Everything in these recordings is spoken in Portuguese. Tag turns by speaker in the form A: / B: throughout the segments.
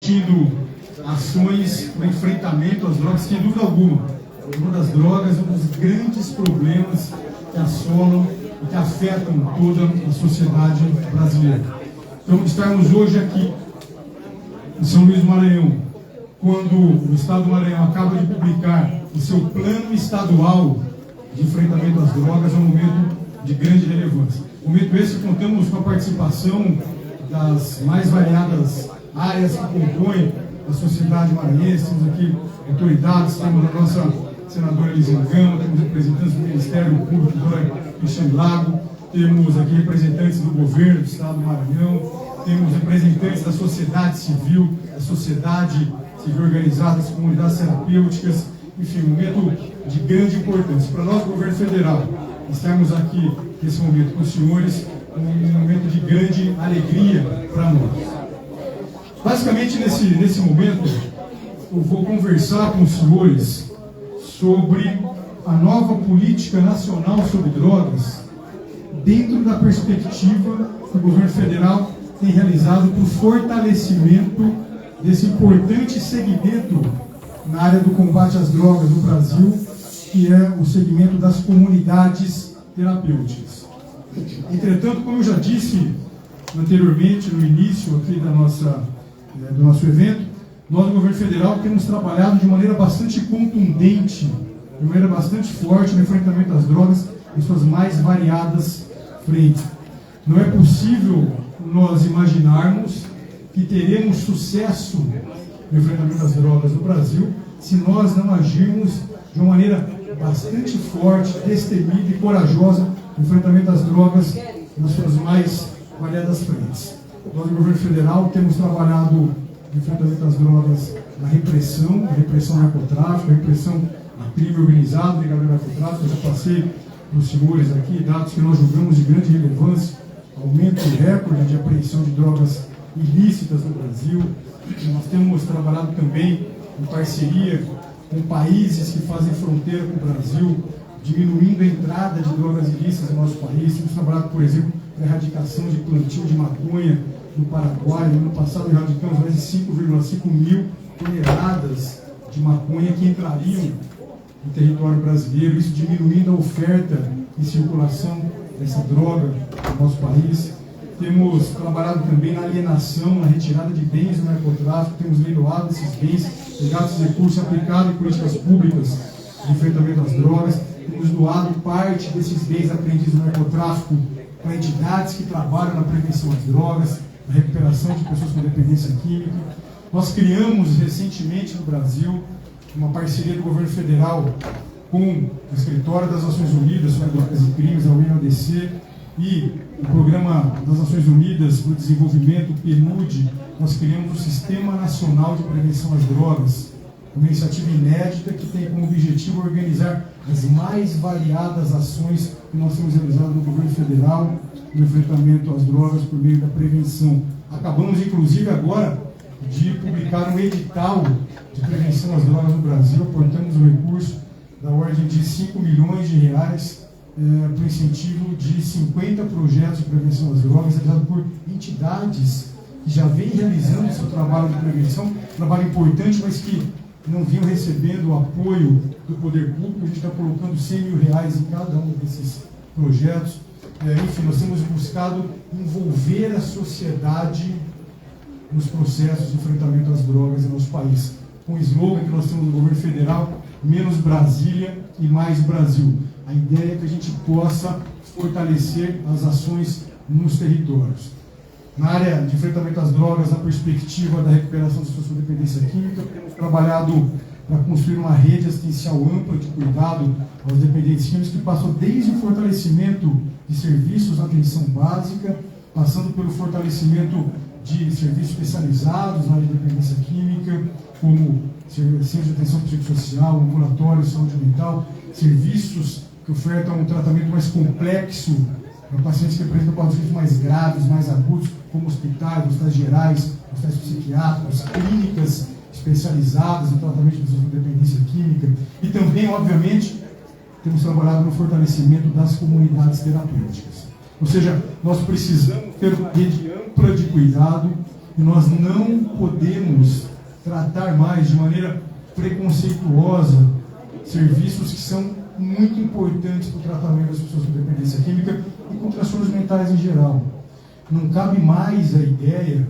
A: tido ações no enfrentamento às drogas, sem dúvida alguma. Uma das drogas é um dos grandes problemas que assolam e que afetam toda a sociedade brasileira. Então, estarmos hoje aqui em São Luís do Maranhão, quando o Estado do Maranhão acaba de publicar o seu plano estadual de enfrentamento às drogas, é um momento de grande relevância. Momento esse que contamos com a participação das mais variadas áreas que compõem a sociedade maranhense. Temos aqui autoridades, temos a nossa senadora Elisiane Gama, temos representantes do Ministério Público, doutora Cristiane Lago, temos aqui representantes do governo do Estado do Maranhão, temos representantes da sociedade civil, da sociedade civil organizada, das comunidades terapêuticas, enfim, um momento de grande importância. Para nós, governo federal, estarmos aqui nesse momento com os senhores, um momento de grande alegria para nós. Basicamente, nesse momento, eu vou conversar com os senhores sobre a nova política nacional sobre drogas, dentro da perspectiva que o governo federal tem realizado para o fortalecimento desse importante segmento na área do combate às drogas no Brasil, que é o segmento das comunidades terapêuticas. Entretanto, como eu já disse anteriormente, no início aqui do nosso evento, nós, no governo federal, temos trabalhado de maneira bastante contundente, de maneira bastante forte no enfrentamento às drogas em suas mais variadas frentes. Não é possível nós imaginarmos que teremos sucesso no enfrentamento às drogas no Brasil se nós não agirmos de uma maneira bastante forte, destemida e corajosa no enfrentamento às drogas nas suas mais variadas frentes. Nós, no governo federal, temos trabalhado no enfrentamento às drogas na repressão ao narcotráfico, a repressão ao crime organizado ligado ao narcotráfico. Eu já passei para os senhores aqui dados que nós julgamos de grande relevância, aumento recorde de apreensão de drogas ilícitas no Brasil. Nós temos trabalhado também em parceria com países que fazem fronteira com o Brasil, diminuindo a entrada de drogas ilícitas no nosso país. Temos trabalhado, por exemplo, na erradicação de plantio de maconha no Paraguai. No ano passado, erradicamos mais de 5,5 mil toneladas de maconha que entrariam no território brasileiro, isso diminuindo a oferta e circulação dessa droga no nosso país. Temos trabalhado também na alienação, na retirada de bens do narcotráfico, temos leiloado esses bens, pegado esses recursos, aplicado em políticas públicas de enfrentamento às drogas. Temos doado parte desses bens apreendidos no narcotráfico para entidades que trabalham na prevenção às drogas, na recuperação de pessoas com dependência química. Nós criamos recentemente no Brasil uma parceria do governo federal com o Escritório das Nações Unidas sobre Drogas e Crimes, a UNODC, e o Programa das Nações Unidas para o Desenvolvimento, PNUD. Nós criamos o Sistema Nacional de Prevenção às Drogas, uma iniciativa inédita que tem como objetivo organizar as mais variadas ações que nós temos realizado no governo federal no enfrentamento às drogas por meio da prevenção. Acabamos, inclusive, agora de publicar um edital de prevenção às drogas no Brasil. Aportamos um recurso da ordem de R$5 milhões para o incentivo de 50 projetos de prevenção às drogas, realizados por entidades que já vêm realizando seu trabalho de prevenção, trabalho importante, mas que não vinham recebendo o apoio do poder público. A gente está colocando R$100 mil em cada um desses projetos. Enfim, nós temos buscado envolver a sociedade nos processos de enfrentamento às drogas em nosso país, com o slogan que nós temos no governo federal: menos Brasília e mais Brasil. A ideia é que a gente possa fortalecer as ações nos territórios. Na área de enfrentamento às drogas, na perspectiva da recuperação das pessoas com dependência química, temos trabalhado para construir uma rede assistencial ampla de cuidado aos dependentes químicos, que passou desde o fortalecimento de serviços na atenção básica, passando pelo fortalecimento de serviços especializados na área de dependência química, como centro de atenção psicossocial, ambulatório, saúde mental, serviços que ofertam um tratamento mais complexo para pacientes que apresentam quadros mais graves, mais agudos, como hospitais gerais, hospitais psiquiátricos, clínicas especializadas no tratamento de pessoas com dependência química. E também, obviamente, temos trabalhado no fortalecimento das comunidades terapêuticas. Ou seja, nós precisamos ter uma rede ampla de cuidado e nós não podemos tratar mais de maneira preconceituosa serviços que são muito importantes para o tratamento das pessoas com dependência química e com transtornos mentais em geral. Não cabe mais a ideia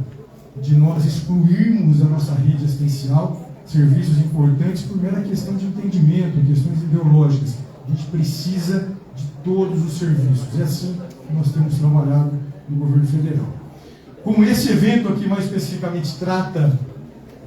A: de nós excluirmos da nossa rede assistencial serviços importantes por mera questão de entendimento, questões ideológicas. A gente precisa de todos os serviços. É assim que nós temos trabalhado no governo federal. Como esse evento aqui mais especificamente trata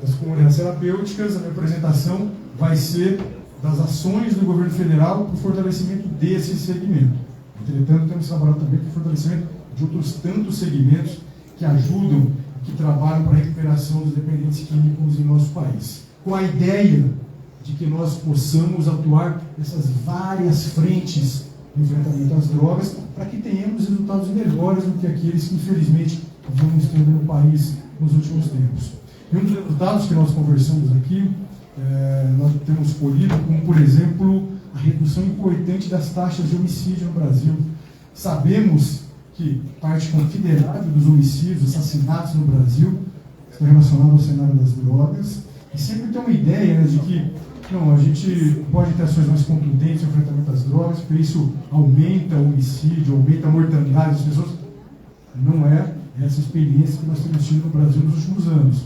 A: das comunidades terapêuticas, a minha apresentação vai ser das ações do governo federal para o fortalecimento desse segmento. Entretanto, temos trabalhado também para o fortalecimento de outros tantos segmentos que ajudam, que trabalham para a recuperação dos dependentes químicos em nosso país. Com a ideia de que nós possamos atuar nessas várias frentes de enfrentamento às drogas, para que tenhamos resultados melhores do que aqueles que, infelizmente, vamos tendo no país nos últimos tempos. E um dos resultados que nós conversamos aqui, nós temos colhido, como, por exemplo, a redução importante das taxas de homicídio no Brasil. Sabemos que parte considerável dos homicídios, assassinatos no Brasil, está relacionado ao cenário das drogas, e sempre tem uma ideia, né, de que não, a gente pode ter ações mais contundentes no enfrentamento às drogas, porque isso aumenta o homicídio, aumenta a mortalidade das pessoas. Não é essa experiência que nós temos tido no Brasil nos últimos anos.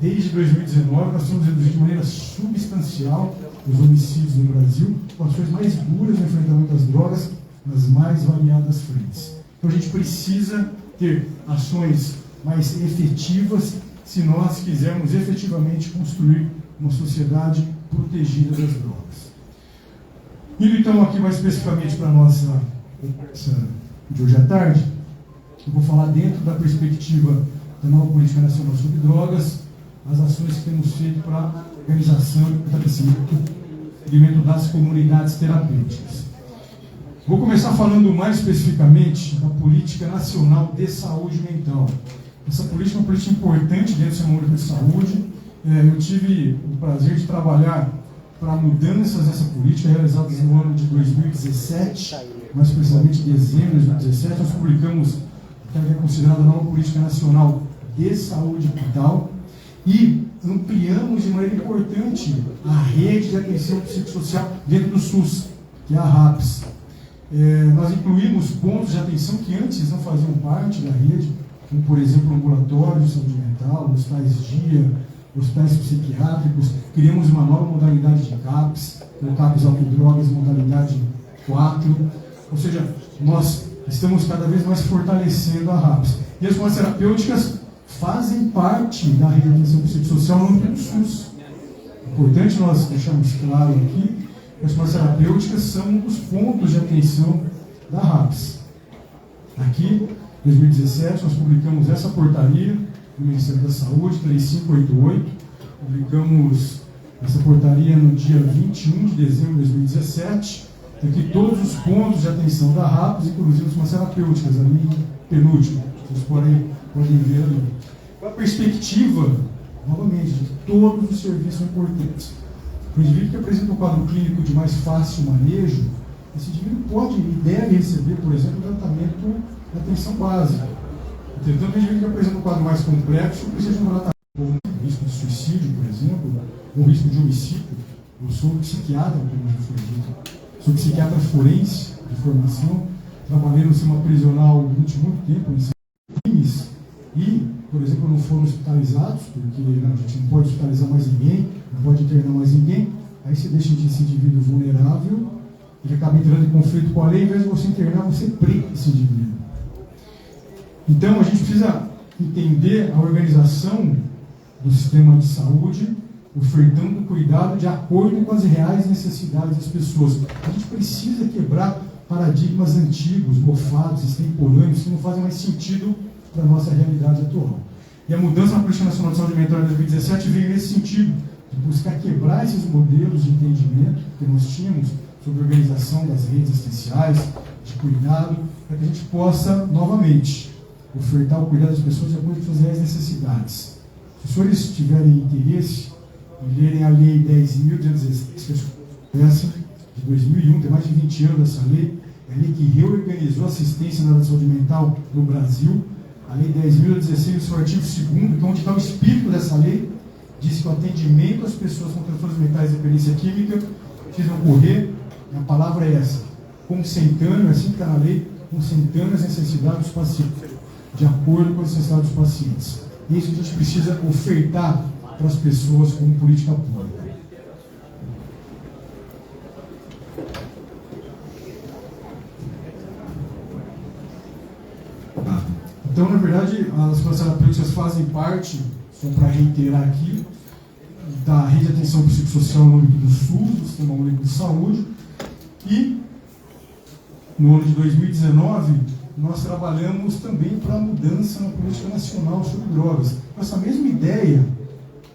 A: Desde 2019, nós temos reduzido de maneira substancial os homicídios no Brasil, com ações mais duras no enfrentamento às drogas, nas mais variadas frentes. Então a gente precisa ter ações mais efetivas se nós quisermos efetivamente construir uma sociedade protegida das drogas. Indo então aqui mais especificamente para a nossa conversa de hoje à tarde, eu vou falar dentro da perspectiva da nova política nacional sobre drogas, as ações que temos feito para a organização e fortalecimento do segmento das comunidades terapêuticas. Vou começar falando mais especificamente da Política Nacional de Saúde Mental. Essa política é uma política importante dentro do Sistema Único de Saúde. Eu tive o prazer de trabalhar para mudanças nessa política realizadas no ano de 2017, mais precisamente em dezembro de 2017. Nós publicamos o que é considerada a nova Política Nacional de Saúde Mental e ampliamos de maneira importante a rede de atenção psicossocial dentro do SUS, que é a RAPS. Nós incluímos pontos de atenção que antes não faziam parte da rede, como, por exemplo, ambulatórios de saúde mental, hospitais-dia, hospitais psiquiátricos. Criamos uma nova modalidade de CAPS, o CAPS autodrogas, modalidade 4. Ou seja, nós estamos cada vez mais fortalecendo a RAPS. E as comunidades terapêuticas fazem parte da rede de atenção psicossocial no âmbito do SUS. É importante nós deixarmos claro aqui que as comunidades terapêuticas são um dos pontos de atenção da RAPS. Aqui, em 2017, nós publicamos essa portaria do Ministério da Saúde, 3588. Publicamos essa portaria no dia 21 de dezembro de 2017. Aqui todos os pontos de atenção da RAPS, inclusive as comunidades terapêuticas, ali penúltimo. Vocês podem ver ali. Com a perspectiva, novamente, de que todos os serviços são importantes. O indivíduo que apresenta um quadro clínico de mais fácil manejo, esse indivíduo pode e deve receber, por exemplo, tratamento de atenção básica. Entretanto, o indivíduo que apresenta um quadro mais complexo precisa de um tratamento com risco de suicídio, por exemplo, ou risco de homicídio. Eu sou psiquiatra, como já foi dito. Sou psiquiatra forense de formação, trabalhei no sistema prisional durante muito tempo, em crimes, e, por exemplo, não foram hospitalizados, porque a gente não pode hospitalizar mais ninguém, não pode internar mais ninguém, aí você deixa esse indivíduo vulnerável, ele acaba entrando em conflito com a lei, em vez de você internar, você prende esse indivíduo. Então, a gente precisa entender a organização do sistema de saúde, ofertando cuidado de acordo com as reais necessidades das pessoas. A gente precisa quebrar paradigmas antigos, mofados, extemporâneos, que não fazem mais sentido para a nossa realidade atual. E a mudança na Política Nacional de Saúde Mental em 2017 veio nesse sentido, de buscar quebrar esses modelos de entendimento que nós tínhamos sobre a organização das redes assistenciais, de cuidado, para que a gente possa, novamente, ofertar o cuidado das pessoas de acordo com as reais necessidades. Se os senhores tiverem interesse em lerem a Lei 10.216, que é essa de 2001, tem mais de 20 anos essa lei, é a lei que reorganizou a assistência na área de saúde mental no Brasil. a Lei 10.016, o seu artigo 2º, que é onde está o espírito dessa lei, diz que o atendimento às pessoas com transtornos mentais e dependência química precisa ocorrer, e a palavra é essa, consentâneo, assim que está na lei, consentâneo às necessidades dos pacientes, de acordo com as necessidades dos pacientes. Isso a gente precisa ofertar para as pessoas como política pública. Então, na verdade, as plantas terapêuticas fazem parte, só para reiterar aqui, da Rede de Atenção Psicossocial no âmbito do SUS, do Sistema Único de Saúde, e no ano de 2019, nós trabalhamos também para a mudança na política nacional sobre drogas. Com essa mesma ideia,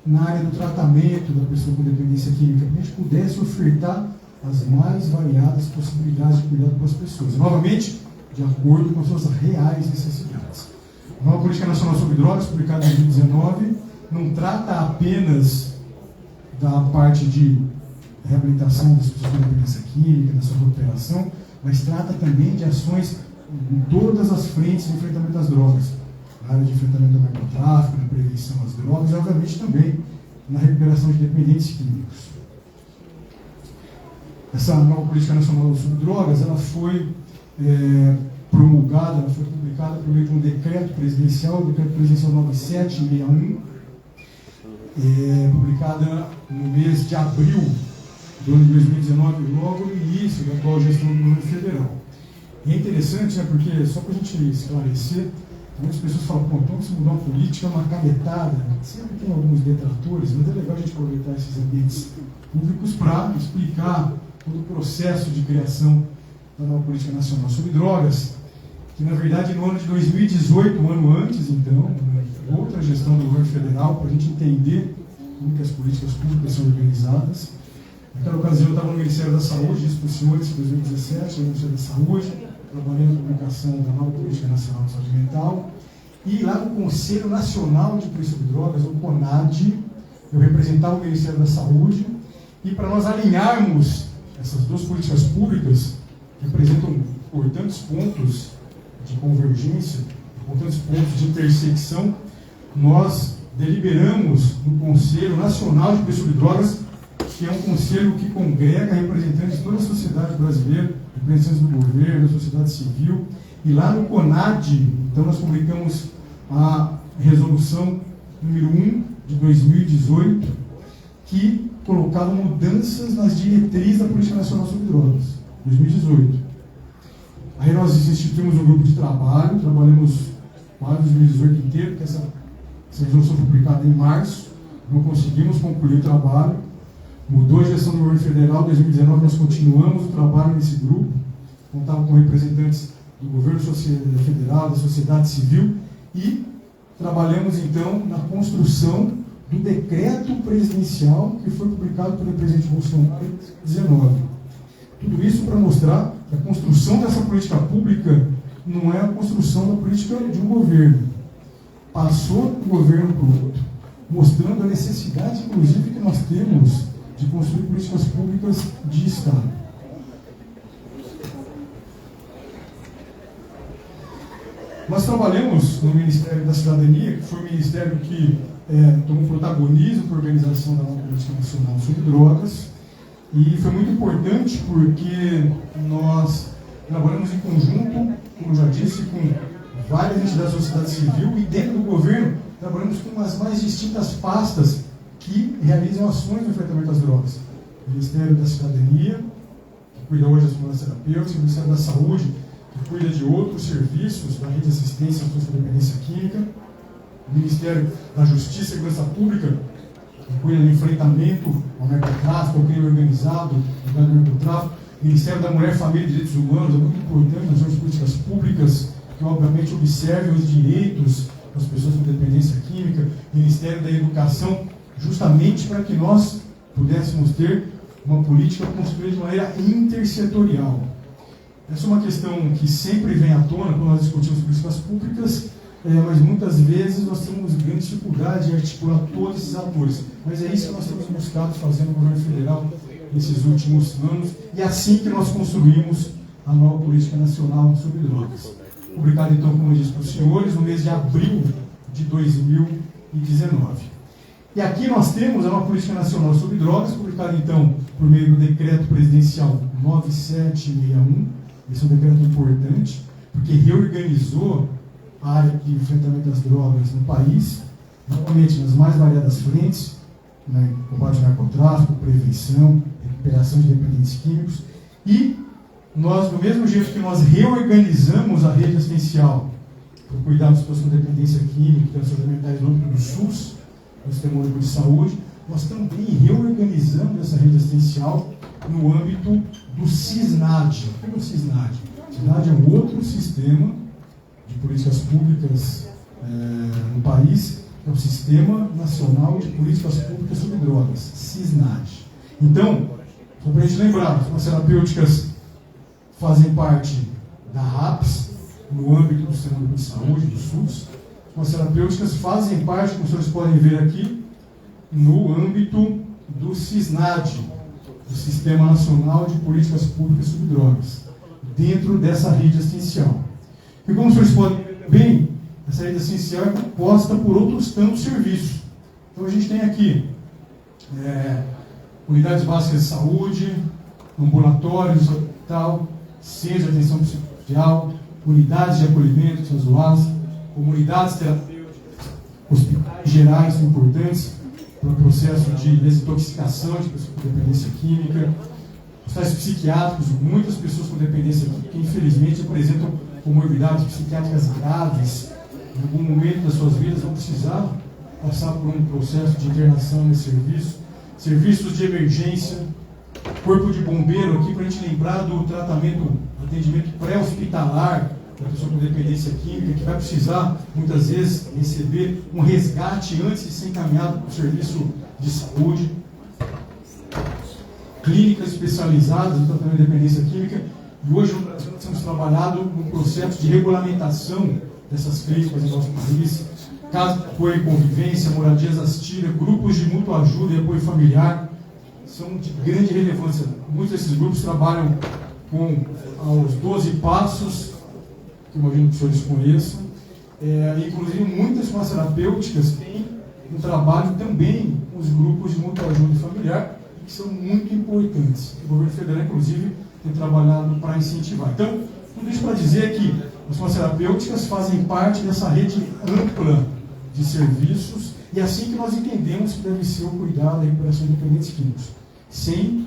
A: na área do tratamento da pessoa com dependência química, que a gente pudesse ofertar as mais variadas possibilidades de cuidado para as pessoas. Novamente, de acordo com as suas reais necessidades. A nova Política Nacional sobre Drogas, publicada em 2019, não trata apenas da parte de reabilitação das pessoas com dependência química, da sua recuperação, mas trata também de ações em todas as frentes de enfrentamento às drogas. Na área de enfrentamento ao narcotráfico, na prevenção às drogas e, obviamente, também na recuperação de dependentes químicos. Essa nova Política Nacional sobre Drogas, ela foi promulgada, ela foi publicada por meio de um decreto presidencial, o decreto presidencial 9761, publicada no mês de abril do ano de 2019, logo no início da atual gestão do governo federal. E é interessante, né, porque, só para a gente esclarecer, muitas pessoas falam, pô, então se mudar uma política é uma canetada, sempre tem alguns detratores, mas é legal a gente aproveitar esses ambientes públicos para explicar todo o processo de criação da nova Política Nacional sobre Drogas, que na verdade no ano de 2018, um ano antes então, outra gestão do governo federal, para a gente entender como que as políticas públicas são organizadas. Naquela ocasião eu estava no Ministério da Saúde, disse para os senhores, em 2017, no Ministério da Saúde, trabalhando na publicação da nova Política Nacional de Saúde Mental, e lá no Conselho Nacional de Polícia de Drogas, o CONAD, eu representava o Ministério da Saúde, e para nós alinharmos essas duas políticas públicas, que representam importantes pontos de convergência, importantes pontos de intersecção, nós deliberamos no Conselho Nacional de Polícia de Drogas, que é um conselho que congrega representantes de toda a sociedade brasileira, representantes do governo, da sociedade civil, e lá no CONAD, então nós publicamos a resolução número 1 de 2018, que colocava mudanças nas diretrizes da Política Nacional sobre Drogas, 2018. Aí nós instituímos um grupo de trabalho, trabalhamos quase 2018 inteiro, porque essa resolução foi publicada em março, não conseguimos concluir o trabalho, mudou a gestão do governo federal, em 2019 nós continuamos o trabalho nesse grupo, contava com representantes do governo federal, da sociedade civil, e trabalhamos então na construção do decreto presidencial que foi publicado pelo presidente Bolsonaro em 2019. Tudo isso para mostrar que a construção dessa política pública não é a construção da política de um governo. Passou do governo para o outro, mostrando a necessidade, inclusive, que nós temos de construir políticas públicas de Estado. Nós trabalhamos no Ministério da Cidadania, que foi o ministério que tomou protagonismo para a organização da nova Política Nacional sobre Drogas, e foi muito importante porque nós trabalhamos em conjunto, como já disse, com várias entidades da sociedade civil, e dentro do governo trabalhamos com as mais distintas pastas que realizam ações no enfrentamento às drogas. O Ministério da Cidadania, que cuida hoje das plantas terapêuticas, o Ministério da Saúde, que cuida de outros serviços da rede de assistência à pessoas com dependência química, o Ministério da Justiça e Segurança Pública, que cuida do enfrentamento ao narcotráfico, ao crime organizado, ao narcotráfico, o Ministério da Mulher, Família e Direitos Humanos, é muito importante nas suas políticas públicas, que obviamente observem os direitos das pessoas com dependência química, o Ministério da Educação, justamente para que nós pudéssemos ter uma política construída de maneira intersetorial. Essa é uma questão que sempre vem à tona quando nós discutimos políticas públicas, mas muitas vezes nós temos grande dificuldade em articular todos esses atores. Mas é isso que nós temos buscado fazer no governo federal nesses últimos anos, e é assim que nós construímos a nova Política Nacional sobre Drogas. publicado, então, como eu disse para os senhores, no mês de abril de 2019. E aqui nós temos uma Política Nacional sobre Drogas, publicada, então, por meio do Decreto Presidencial 9761. Esse é um decreto importante, porque reorganizou a área de enfrentamento das drogas no país, novamente nas mais variadas frentes, né, combate ao narcotráfico, prevenção, recuperação de dependentes químicos, e nós, do mesmo jeito que nós reorganizamos a rede assistencial para cuidar das pessoas com dependência química e transtornos mentais no âmbito do SUS, no Sistema Único de Saúde, nós também reorganizamos essa rede assistencial no âmbito do SISNAD. O que é o SISNAD? O SISNAD é um outro sistema de políticas públicas no país, é o Sistema Nacional de Políticas Públicas sobre Drogas, SISNAD. Então, só para a gente lembrar, as farmacêuticas fazem parte da RAPS, no âmbito do Sistema Único de Saúde, do SUS. As farmacêuticas fazem parte, como vocês podem ver aqui, no âmbito do SISNAD, do Sistema Nacional de Políticas Públicas sobre Drogas, dentro dessa rede assistencial. E como vocês podem ver também, essa rede assistencial é composta por outros tantos serviços. Então a gente tem aqui unidades básicas de saúde, ambulatórios, hospital, centros de atenção psicossocial, unidades de acolhimento, que são as UAS, comunidades terapêuticas, hospitais gerais são importantes para o processo de desintoxicação de pessoas com dependência química, hospitais psiquiátricos, muitas pessoas com dependência química, infelizmente, apresentam comorbidades psiquiátricas graves. Em algum momento das suas vidas vão precisar passar por um processo de internação nesse serviço. Serviços de emergência, corpo de bombeiro aqui, para a gente lembrar do atendimento pré-hospitalar da pessoa com dependência química, que vai precisar, muitas vezes, receber um resgate antes de ser encaminhado para o serviço de saúde. Clínicas especializadas no tratamento de dependência química. E hoje no Brasil nós temos trabalhado no processo de regulamentação dessas clínicas em nosso país, casas de apoio e convivência, moradias assistidas, grupos de mútua ajuda e apoio familiar, são de grande relevância. Muitos desses grupos trabalham com os 12 passos, que imagino que os senhores conheçam, inclusive muitas farmacêuticas têm um trabalho também com os grupos de mútua ajuda e familiar, que são muito importantes. O governo federal, inclusive, tem trabalhado para incentivar. Então, tudo isso para dizer que as farmacêuticas fazem parte dessa rede ampla de serviços, e é assim que nós entendemos que deve ser o cuidado da recuperação de dependentes químicos. Sem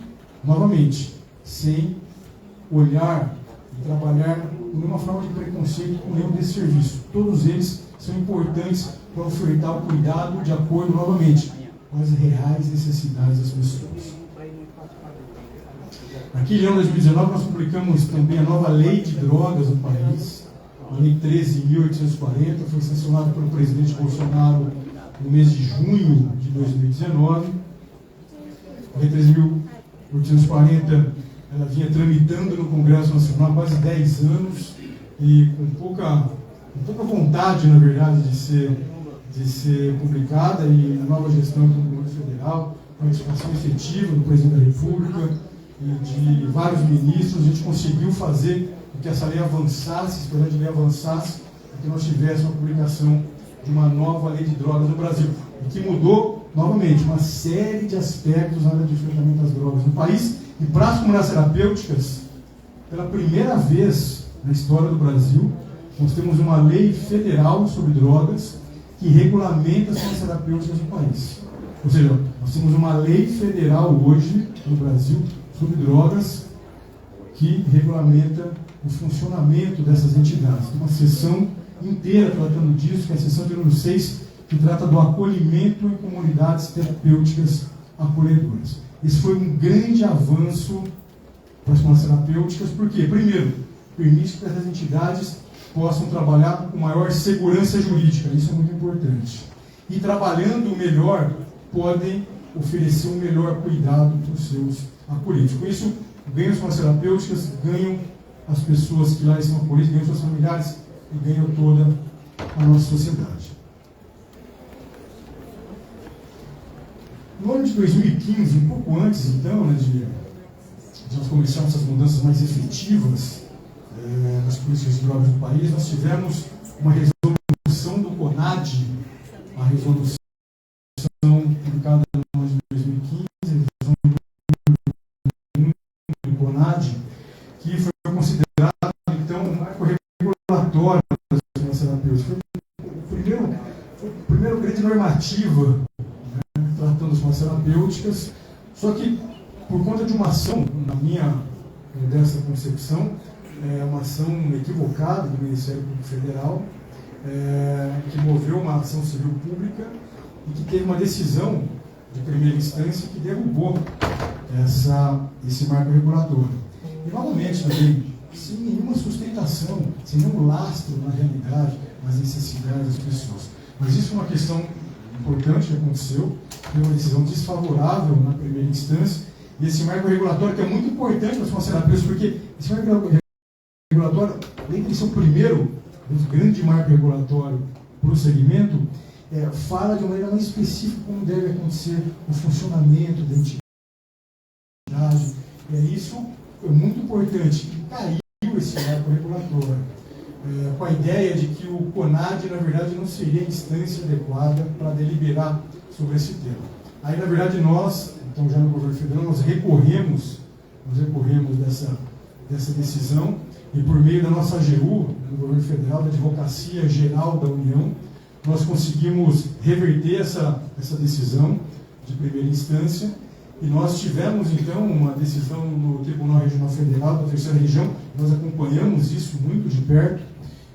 A: olhar e trabalhar por nenhuma forma de preconceito com nenhum desses serviços. Todos eles são importantes para ofertar o cuidado de acordo, novamente, com as reais necessidades das pessoas. Aqui, em ano 2019, nós publicamos também a nova Lei de Drogas no país, a Lei 13.840, foi sancionada pelo presidente Bolsonaro no mês de junho de 2019. A Lei 13.840, ela vinha tramitando no Congresso Nacional há quase 10 anos e com pouca vontade, na verdade, de ser publicada, e a nova gestão do governo federal, com a participação efetiva do presidente da República e de vários ministros, a gente conseguiu fazer com que essa lei avançasse, esperando que a lei avançasse, e que nós tivéssemos a publicação de uma nova lei de drogas no Brasil, e que mudou, novamente, uma série de aspectos na área de enfrentamento das drogas no país. E para as comunidades terapêuticas, pela primeira vez na história do Brasil, nós temos uma lei federal sobre drogas que regulamenta as comunidades terapêuticas no país. Ou seja, nós temos uma lei federal hoje no Brasil sobre drogas que regulamenta o funcionamento dessas entidades. Tem uma sessão inteira tratando disso, que é a sessão de número 6, que trata do acolhimento em comunidades terapêuticas acolhedoras. Esse foi um grande avanço para as comunidades terapêuticas, porque, primeiro, permite que essas entidades possam trabalhar com maior segurança jurídica, isso é muito importante. E trabalhando melhor, podem oferecer um melhor cuidado para os seus acolhidos. Com isso, ganham as comunidades terapêuticas, ganham as pessoas que lá estão acolhidas, ganham suas familiares e ganham toda a nossa sociedade. No ano de 2015, um pouco antes, então, de nós começarmos essas mudanças mais efetivas, nós atividades políticas de drogas no país, nós tivemos uma resolução do CONAD, a resolução publicada no ano de 2015, a resolução do CONAD, que foi considerado, então, um marco regulatório das substâncias terapêuticas. Foi a primeira grande normativa, né, tratando as substâncias terapêuticas, só que, por conta de uma ação, na minha dessa concepção, uma ação equivocada do Ministério Público Federal, que moveu uma ação civil pública e que teve uma decisão de primeira instância que derrubou esse marco regulatório. E, novamente, também, sem nenhuma sustentação, sem nenhum lastro na realidade, nas necessidades das pessoas. Mas isso é uma questão importante que aconteceu, foi uma decisão desfavorável na primeira instância, e esse marco regulatório, que é muito importante para os conselheiros, porque esse marco regulatório, além de ser o primeiro grande marco regulatório para o segmento, fala de uma maneira mais específica como deve acontecer o funcionamento da entidade. E isso foi muito importante. E caiu esse marco regulatório, com a ideia de que o CONAD, na verdade, não seria a instância adequada para deliberar sobre esse tema. Aí, na verdade, nós, então já no governo federal, nós recorremos dessa decisão, e por meio da nossa AGU, no governo federal, da Advocacia Geral da União, nós conseguimos reverter essa decisão de primeira instância, e nós tivemos, então, uma decisão no Tribunal Regional Federal da Terceira Região, nós acompanhamos isso muito de perto,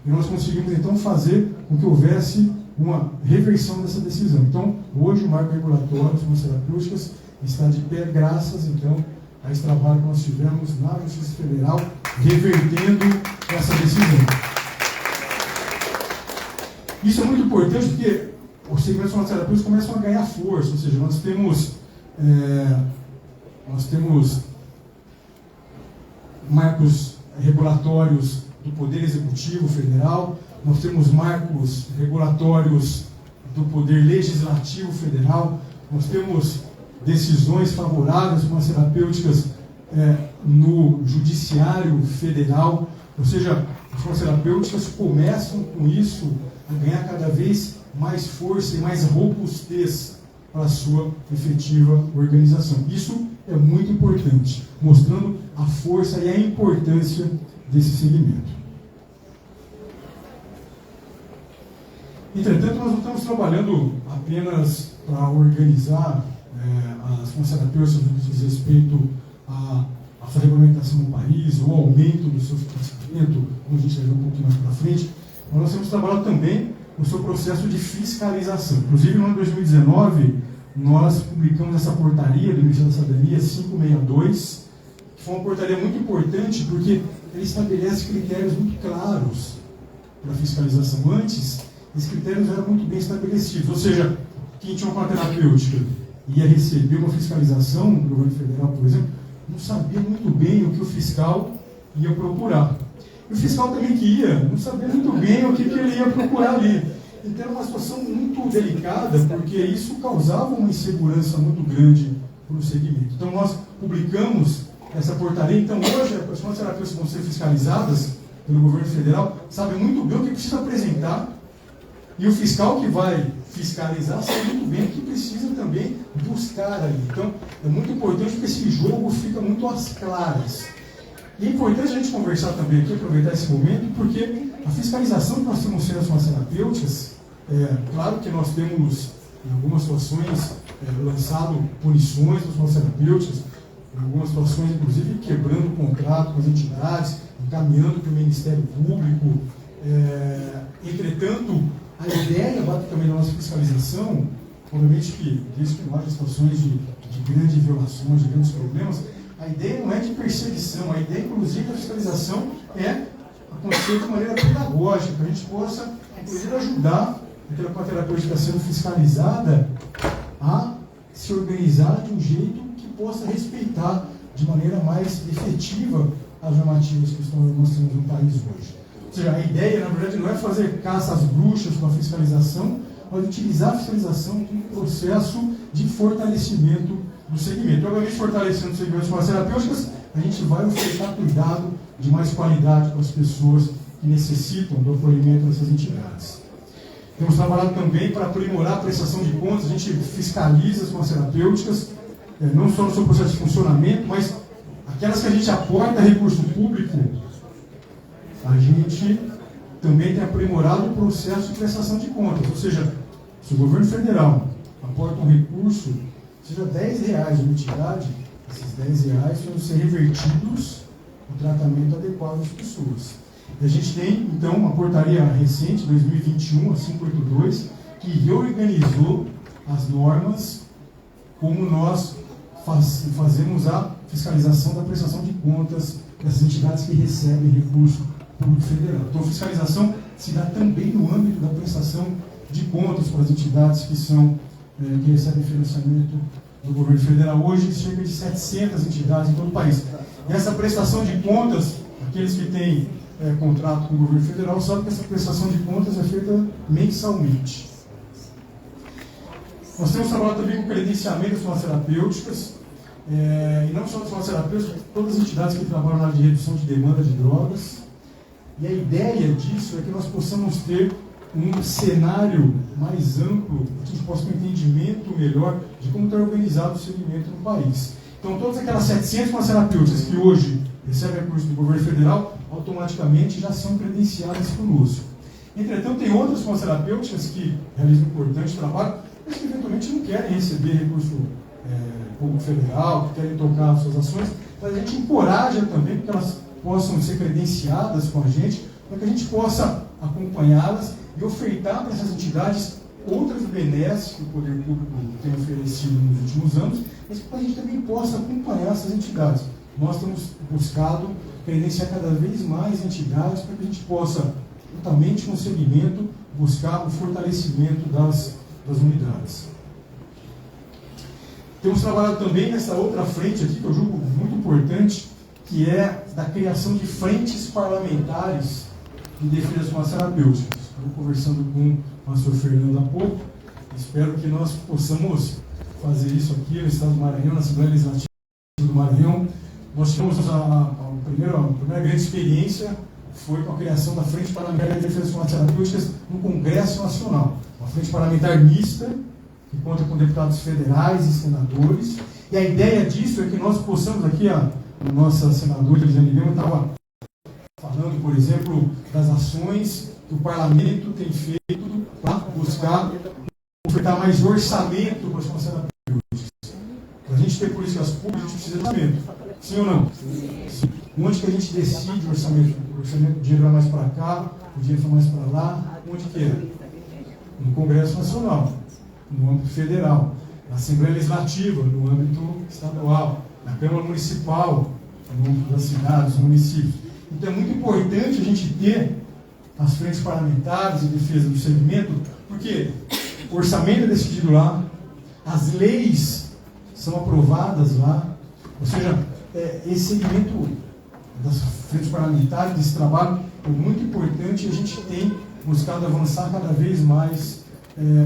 A: e nós conseguimos, então, fazer com que houvesse uma reversão dessa decisão. Então, hoje o marco regulatório das substâncias terapêuticas está de pé, graças, então, a esse trabalho que nós tivemos na Justiça Federal, revertendo essa decisão. Isso é muito importante porque os segmentos das terapêuticas começam a ganhar força, ou seja, nós temos marcos regulatórios do Poder Executivo Federal, nós temos marcos regulatórios do Poder Legislativo Federal, nós temos decisões favoráveis às terapêuticas no Judiciário Federal, ou seja, as terapêuticas começam com isso a ganhar cada vez mais força e mais robustez para a sua efetiva organização. Isso é muito importante, mostrando a força e a importância desse segmento. Entretanto, nós não estamos trabalhando apenas para organizar as funcionários no que diz respeito à sua regulamentação no país, ou ao aumento do seu financiamento, como a gente vai ver um pouquinho mais para frente, mas nós temos trabalhado também no seu processo de fiscalização. Inclusive, no ano de 2019, nós publicamos essa portaria do Ministério da Cidadania 562, que foi uma portaria muito importante, porque ele estabelece critérios muito claros para a fiscalização. Antes, esses critérios eram muito bem estabelecidos, ou seja, quem tinha uma conta terapêutica ia receber uma fiscalização do governo federal, por exemplo, não sabia muito bem o que o fiscal ia procurar. E o fiscal também que ia, não sabia muito bem o que ele ia procurar ali. Então era uma situação muito delicada, porque isso causava uma insegurança muito grande para o segmento. Então nós publicamos essa portaria. Então hoje as pessoas terapêuticas vão ser fiscalizadas pelo governo federal, sabem muito bem o que precisa apresentar, e o fiscal que vai fiscalizar sabe muito bem o que precisa também buscar ali. Então é muito importante porque esse jogo fica muito às claras. E é importante a gente conversar também aqui, aproveitar esse momento, porque a fiscalização que nós temos sendo as terapêuticas, claro que nós temos, em algumas situações, lançado punições para as terapêuticas, em algumas situações, inclusive, quebrando o contrato com as entidades, encaminhando para o Ministério Público. Entretanto, a ideia também da nossa fiscalização, obviamente que, desde que não haja situações de grandes violações, de grandes problemas, a ideia não é de perseguição, a ideia, inclusive, da fiscalização é acontecer de maneira pedagógica, para a gente possa, inclusive, ajudar aquela terapêutica que está sendo fiscalizada a se organizar de um jeito que possa respeitar de maneira mais efetiva as normativas que nós temos no país hoje. Ou seja, a ideia, na verdade, não é fazer caça às bruxas com a fiscalização, mas utilizar a fiscalização como um processo de fortalecimento do segmento. Obviamente, fortalecendo o segmento das terapêuticas, a gente vai ofertar cuidado de mais qualidade para as pessoas que necessitam do acolhimento dessas entidades. Temos trabalhado também para aprimorar a prestação de contas, a gente fiscaliza as farmacêuticas, não só no seu processo de funcionamento, mas aquelas que a gente aporta recurso público, a gente também tem aprimorado o processo de prestação de contas. Ou seja, se o governo federal aporta um recurso, seja R$10 uma entidade, esses R$10 vão ser revertidos no tratamento adequado das pessoas. E a gente tem, então, uma portaria recente, 2021, a 582, que reorganizou as normas como nós fazemos a fiscalização da prestação de contas dessas entidades que recebem recurso público federal. Então, a fiscalização se dá também no âmbito da prestação de contas para as entidades que recebem financiamento do governo federal. Hoje, cerca de 700 entidades em todo o país. E essa prestação de contas, aqueles que têm contrato com o governo federal, sabem que essa prestação de contas é feita mensalmente. Nós temos trabalhado também com o credenciamento das farmacêuticas, e não só das farmacêuticas, todas as entidades que trabalham na área de redução de demanda de drogas. E a ideia disso é que nós possamos ter um cenário mais amplo, que a gente possa ter um entendimento melhor de como está organizado o segmento no país. Então, todas aquelas 700 farmacêuticas que hoje recebem recursos do governo federal, automaticamente já são credenciadas conosco. Entretanto, tem outras farmacêuticas que realizam um importante trabalho, mas que eventualmente não querem receber recurso público federal, que querem tocar as suas ações, mas a gente encoraja também que elas possam ser credenciadas com a gente, para que a gente possa acompanhá-las e ofertar para essas entidades outras benesses que o poder público tem oferecido nos últimos anos, mas que a gente também possa acompanhar essas entidades. Nós temos buscado credenciar cada vez mais entidades para que a gente possa, juntamente com o segmento, buscar o fortalecimento das unidades. Temos trabalhado também nessa outra frente aqui, que eu julgo muito importante, que é da criação de frentes parlamentares em defesa das farmacêuticas. Estou conversando com o pastor Fernando há pouco, espero que nós possamos fazer isso aqui no Estado do Maranhão, na Assembleia Legislativa do Maranhão. Nós tivemos a primeira grande experiência, foi com a criação da Frente Parlamentar de Defesa das Farmacêuticas no Congresso Nacional. Uma frente parlamentar mista, que conta com deputados federais e senadores. E a ideia disso é que nós possamos aqui, a nossa senadora Elisiane Lima estava falando, por exemplo, das ações que o parlamento tem feito para buscar ofertar mais orçamento para as farmacêuticas. Para a gente ter políticas públicas, a gente precisa de orçamento. Sim ou não? Sim. Onde que a gente decide o orçamento? O dinheiro vai mais para cá, o dinheiro vai mais para lá. Onde que é? No Congresso Nacional, no âmbito federal, na Assembleia Legislativa, no âmbito estadual, na Câmara Municipal, no âmbito das cidades, dos municípios. Então é muito importante a gente ter as frentes parlamentares em defesa do segmento, porque o orçamento é decidido lá, as leis são aprovadas lá, ou seja, esse segmento das frentes parlamentares, desse trabalho, é muito importante e a gente tem buscado avançar cada vez mais,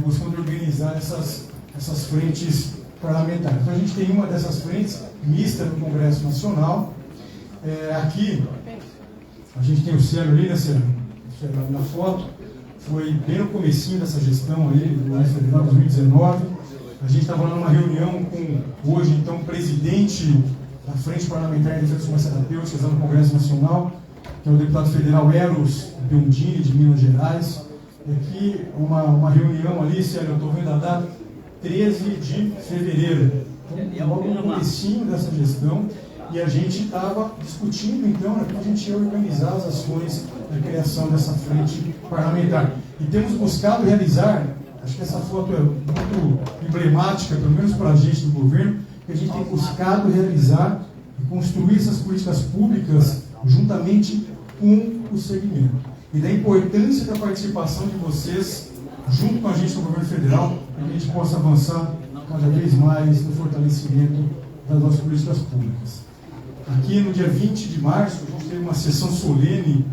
A: buscando organizar essas frentes parlamentares. Então a gente tem uma dessas frentes mista no Congresso Nacional. Aqui, a gente tem o Célio ali, na foto, foi bem no comecinho dessa gestão aí, do governo federal, 2019. A gente estava lá numa reunião com, hoje, então, o presidente da Frente Parlamentar de Defesa das Farmacêuticas no Congresso Nacional, que é o deputado federal Eros Biondini, de Minas Gerais. E aqui, uma reunião ali, Célio, eu estou vendo a data, 13 de fevereiro. Então, logo no comecinho dessa gestão, e a gente estava discutindo, então, para a gente ia organizar as ações da criação dessa frente parlamentar. E temos buscado realizar, acho que essa foto é muito emblemática, pelo menos para a gente do governo, que a gente tem buscado realizar e construir essas políticas públicas juntamente com o segmento. E da importância da participação de vocês, junto com a gente no governo federal, para que a gente possa avançar cada vez mais no fortalecimento das nossas políticas públicas. Aqui no dia 20 de março, a gente teve uma sessão solene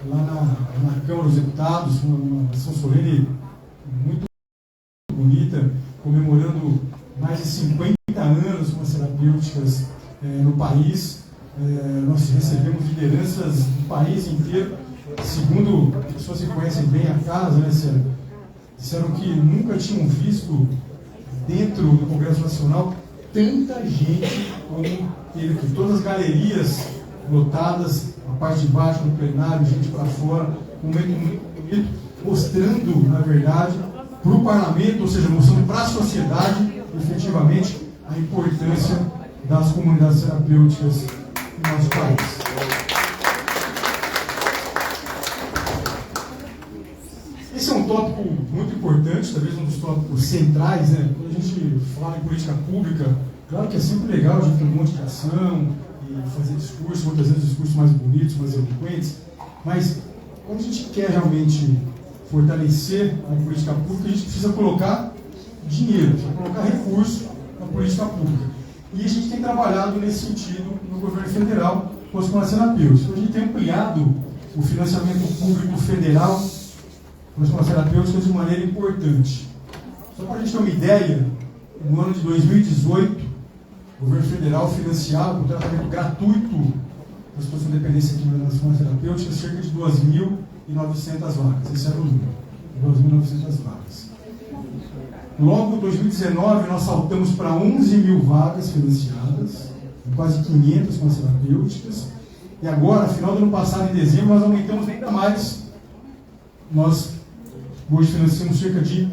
A: lá na Câmara dos Deputados, uma sessão solene muito bonita, comemorando mais de 50 anos farmacêuticas no país. nós recebemos lideranças do país inteiro. Segundo pessoas que conhecem bem a casa, né, disseram que nunca tinham visto dentro do Congresso Nacional tanta gente como teve aqui. Todas as galerias lotadas, a parte de baixo do plenário, gente para fora, um momento muito bonito, mostrando, na verdade, para o parlamento, ou seja, mostrando para a sociedade, efetivamente, a importância das comunidades terapêuticas no nosso país. Esse é um tópico muito importante, talvez um dos tópicos centrais, né? Quando a gente fala em política pública, claro que é sempre legal a gente ter um monte de ação e fazer discursos, muitas vezes discursos mais bonitos, mais eloquentes, mas quando a gente quer realmente fortalecer a política pública, a gente precisa colocar dinheiro, precisa colocar recurso na política pública. E a gente tem trabalhado nesse sentido no governo federal com as escolas terapêuticas. A gente tem ampliado o financiamento público federal para as escolas terapêuticas de maneira importante. Só para a gente ter uma ideia, no ano de 2018, o governo federal financiava o tratamento gratuito das pessoas com dependência química nas escolas terapêuticas cerca de 2.900 vagas. Esse era o número, 2.900 vagas. Logo, em 2019, nós saltamos para 11.000 vagas financiadas, quase 500 escolas terapêuticas. E agora, final do ano passado, em dezembro, nós aumentamos ainda mais. Nós hoje financiamos cerca de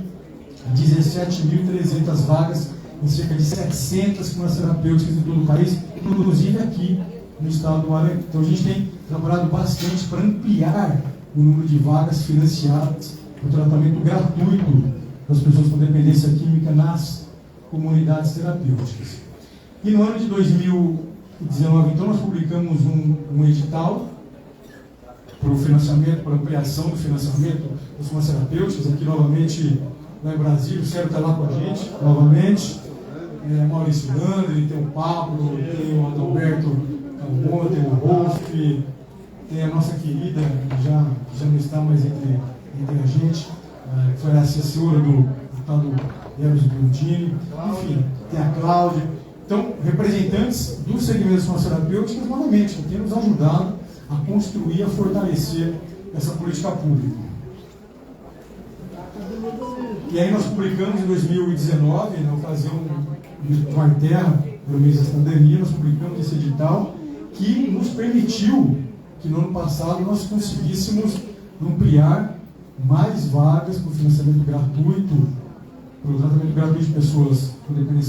A: 17.300 vagas em cerca de 700 escolas terapêuticas em todo o país, inclusive aqui no estado do Maranhão. Então a gente tem trabalhado bastante para ampliar o número de vagas financiadas para o tratamento gratuito das pessoas com dependência química nas comunidades terapêuticas. E no ano de 2019, então, nós publicamos um edital para o financiamento, para a ampliação do financiamento das escolas terapêuticas. Aqui novamente, lá em Brasília, o Sérgio está lá com a gente, novamente. Maurício Landry, tem o Pablo, tem o Adalberto Calbon, tem o Rolf, tem a nossa querida, que já não está mais entre a gente, que foi a assessora do deputado Eros Brundini, enfim, tem a Cláudia. Então, representantes do segmento das escolas terapêuticas, novamente, que têm nos ajudado a construir, a fortalecer essa política pública. E aí nós publicamos em 2019, na ocasião do Marterra, pelo mês da cidadania, nós publicamos esse edital que nos permitiu que no ano passado nós conseguíssemos ampliar mais vagas para o financiamento gratuito, para o tratamento gratuito de pessoas com dependência